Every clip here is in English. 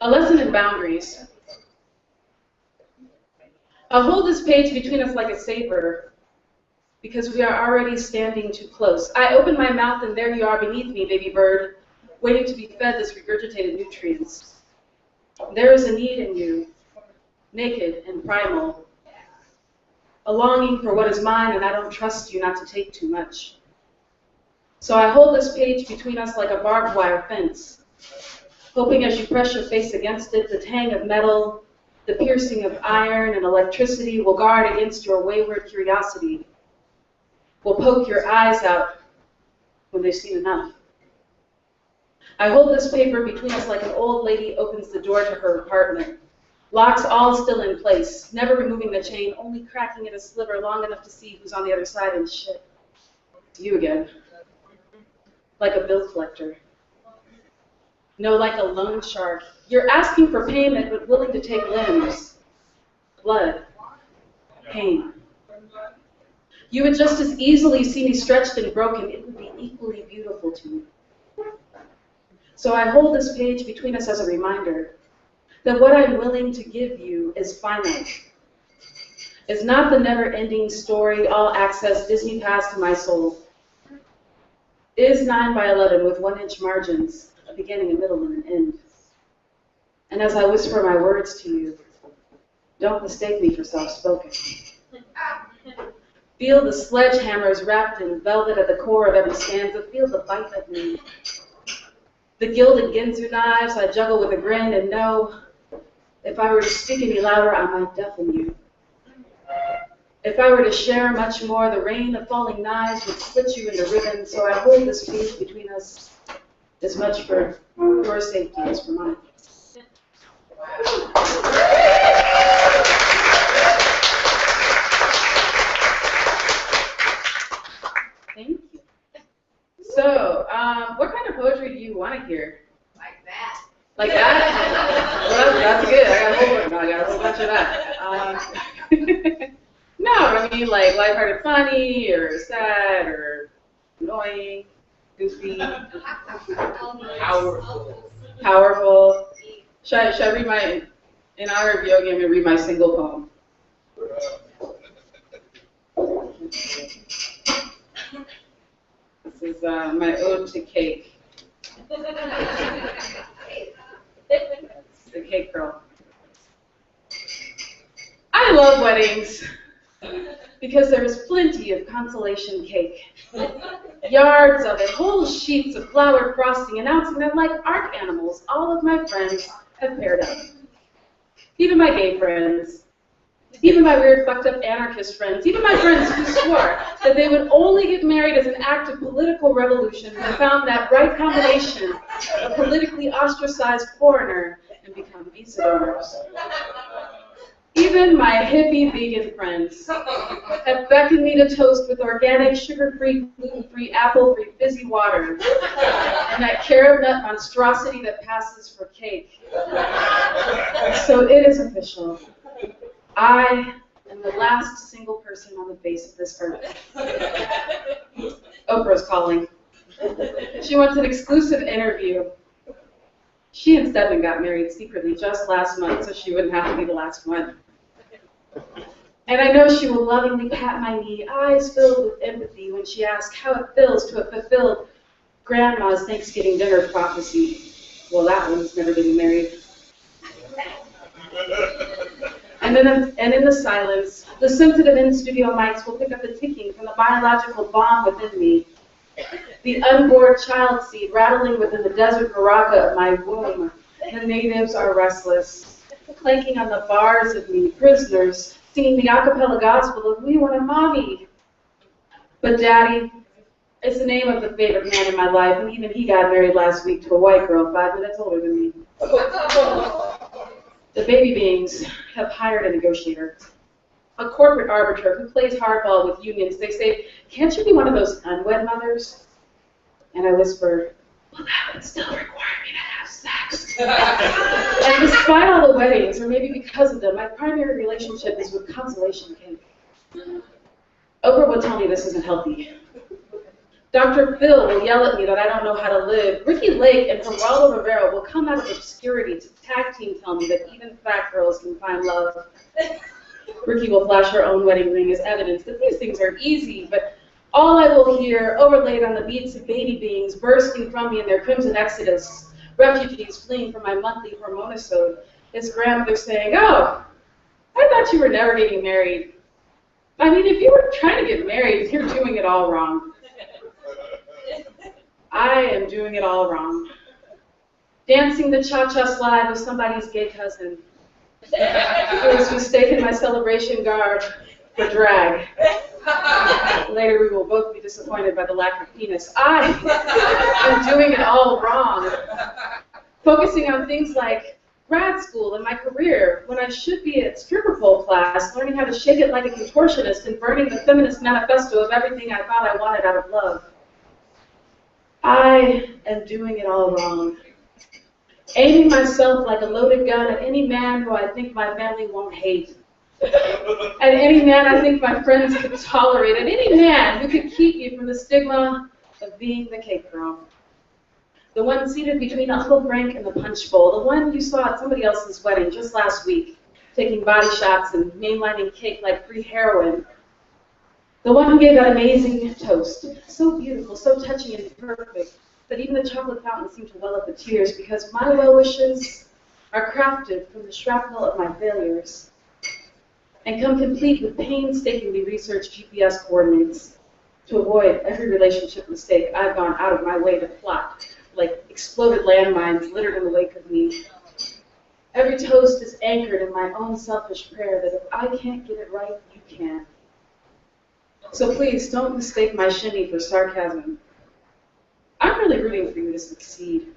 A lesson in boundaries. I'll hold this page between us like a saber, because we are already standing too close. I open my mouth and there you are beneath me, baby bird, waiting to be fed this regurgitated nutrients. There is a need in you, naked and primal, a longing for what is mine, and I don't trust you not to take too much. So I hold this page between us like a barbed wire fence, hoping as you press your face against it, the tang of metal, the piercing of iron and electricity will guard against your wayward curiosity, will poke your eyes out when they've seen enough. I hold this paper between us like an old lady opens the door to her apartment, locks all still in place, never removing the chain, only cracking it a sliver long enough to see who's on the other side, and shit, you again. Like a bill collector. No, like a loan shark. You're asking for payment, but willing to take limbs, blood, pain. You would just as easily see me stretched and broken. It would be equally beautiful to you. So I hold this page between us as a reminder that what I'm willing to give you is finite. It's not the never-ending story, all-access Disney pass to my soul. It is 9 by 11 with 1-inch margins, a beginning, a middle, and an end. And as I whisper my words to you, don't mistake me for soft-spoken. Feel the sledgehammers wrapped in velvet at the core of every stanza. Feel the bite of me. The gilded Ginsu knives I juggle with a grin, and know, if I were to speak any louder, I might deafen you. If I were to share much more, the rain of falling knives would split you into ribbons, so I hold this page between us as much for your safety as for mine. Thank you. So, what kind of poetry do you want to hear? Like that. Like that? Well, that's good. I got a whole bunch of that. No, I mean like lighthearted funny, or sad, or annoying, goofy, powerful. Should I read my, in honor of yogi, I'm going to read my single poem. This is my ode to cake. The cake girl. I love weddings because there is plenty of consolation cake. Yards of it, whole sheets of flowered frosting announcing that like art animals, all of my friends have paired up. Even my gay friends. Even my weird, fucked up anarchist friends, even my friends who swore that they would only get married as an act of political revolution and found that right combination of politically ostracized foreigner and become visa donors. Even my hippie vegan friends have beckoned me to toast with organic, sugar-free, gluten-free, apple-free, fizzy water and that carob nut monstrosity that passes for cake. So it is official. I am the last single person on the face of this earth. Oprah's calling. She wants an exclusive interview. She and Stedman got married secretly just last month, so she wouldn't have to be the last one. And I know she will lovingly pat my knee, eyes filled with empathy, when she asks how it feels to have fulfilled Grandma's Thanksgiving dinner prophecy. Well, that one's never getting married. And in the silence, the sensitive in-studio mics will pick up the ticking from the biological bomb within me, the unborn child seed rattling within the desert baraka of my womb. The natives are restless, clanking on the bars of me, prisoners, singing the a cappella gospel of "We Want a Mommy." But Daddy is the name of the favorite man in my life, and even he got married last week to a white girl 5 minutes older than me. The baby beings have hired a negotiator, a corporate arbiter who plays hardball with unions. They say, "Can't you be one of those unwed mothers?" And I whisper, "Well, that would still require me to have sex." And despite all the weddings, or maybe because of them, my primary relationship is with consolation cake. Oprah would tell me this isn't healthy. Dr. Phil will yell at me that I don't know how to live. Ricky Lake and Geraldo Rivera will come out of obscurity to tag team tell me that even fat girls can find love. Ricky will flash her own wedding ring as evidence that these things are easy, but all I will hear, overlaid on the beats of baby beings bursting from me in their crimson exodus, refugees fleeing from my monthly hormonisode, is grandmother saying, "Oh, I thought you were never getting married. I mean, if you were trying to get married, you're doing it all wrong." I am doing it all wrong. Dancing the cha-cha slide with somebody's gay cousin, who has mistaken my celebration garb for drag. Later we will both be disappointed by the lack of penis. I am doing it all wrong. Focusing on things like grad school and my career, when I should be at stripper pole class, learning how to shake it like a contortionist and burning the feminist manifesto of everything I thought I wanted out of love. I am doing it all wrong. Aiming myself like a loaded gun at any man who I think my family won't hate. At any man I think my friends could tolerate. At any man who could keep me from the stigma of being the cake girl. The one seated between Uncle Frank and the punch bowl. The one you saw at somebody else's wedding just last week, taking body shots and mainlining cake like free heroin. The one who gave that amazing toast, so beautiful, so touching and perfect, that even the chocolate fountain seemed to well up with tears because my well wishes are crafted from the shrapnel of my failures and come complete with painstakingly researched GPS coordinates to avoid every relationship mistake I've gone out of my way to plot, like exploded landmines littered in the wake of me. Every toast is anchored in my own selfish prayer that if I can't get it right, you can. So please, don't mistake my shimmy for sarcasm. I'm really rooting for you to succeed.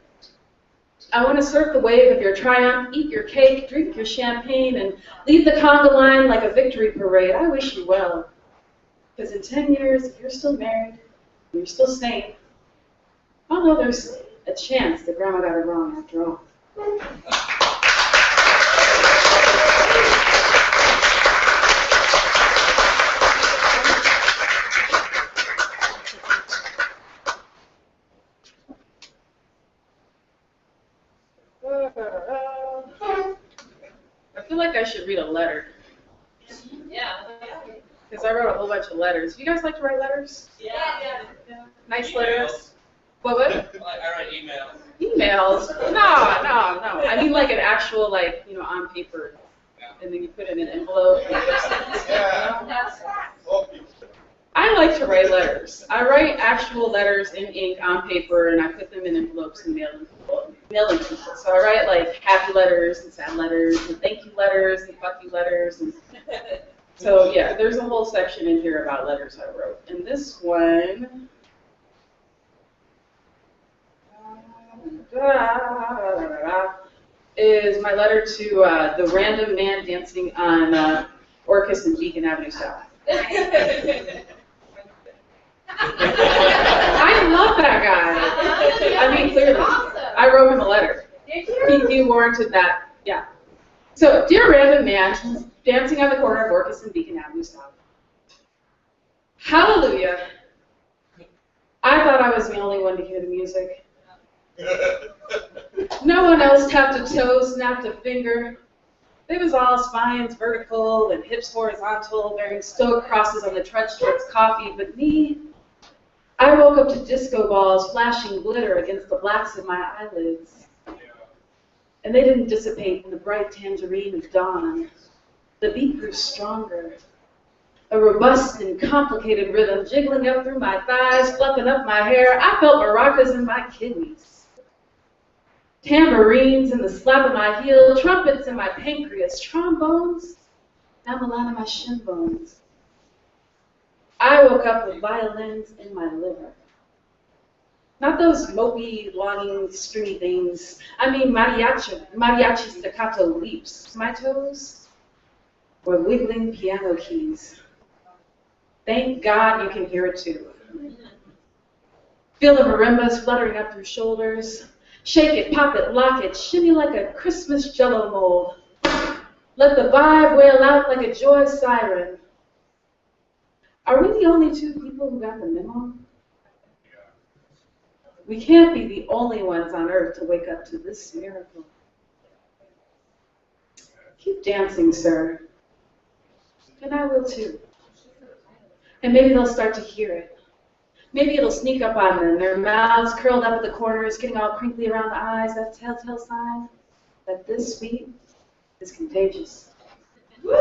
I want to surf the wave of your triumph, eat your cake, drink your champagne, and leave the conga line like a victory parade. I wish you well. Because in 10 years, if you're still married, and you're still sane, I'll know there's a chance that Grandma got it wrong after all. I feel like I should read a letter. Yeah. Because I wrote a whole bunch of letters. Do you guys like to write letters? Yeah. Nice letters? What? I write emails. Emails? No. I mean like an actual, on paper. And then you put it in an envelope. I like to write letters. I write actual letters in ink on paper, and I put them in envelopes and mail them to people. So I write like happy letters and sad letters and thank you letters and fuck you letters. And so yeah, there's a whole section in here about letters I wrote. And this one is my letter to the random man dancing on Orcas and Beacon Avenue South. I love that guy. I mean, clearly, I wrote him a letter. He warranted that, yeah. So, dear random man, dancing on the corner of Orcas and Beacon Avenue South. Hallelujah. I thought I was the only one to hear the music. No one else tapped a toe, snapped a finger. It was all spines vertical and hips horizontal, bearing stoic crosses on the trench towards coffee, but me, I woke up to disco balls flashing glitter against the blacks of my eyelids. And they didn't dissipate in the bright tangerine of dawn. The beat grew stronger. A robust and complicated rhythm jiggling up through my thighs, fluffing up my hair. I felt maracas in my kidneys. Tambourines in the slap of my heel, trumpets in my pancreas, trombones down the line of my shin bones. I woke up with violins in my liver. Not those mopey, longing, stringy things. I mean mariachi staccato leaps. My toes were wiggling piano keys. Thank God you can hear it too. Feel the marimbas fluttering up through shoulders. Shake it, pop it, lock it, shimmy like a Christmas jello mold. Let the vibe wail out like a joy siren. Are we the only two people who got the memo? We can't be the only ones on earth to wake up to this miracle. Keep dancing, sir. And I will too. And maybe they'll start to hear it. Maybe it'll sneak up on them, their mouths curled up at the corners, getting all crinkly around the eyes, that telltale sign that this beat is contagious. Woo!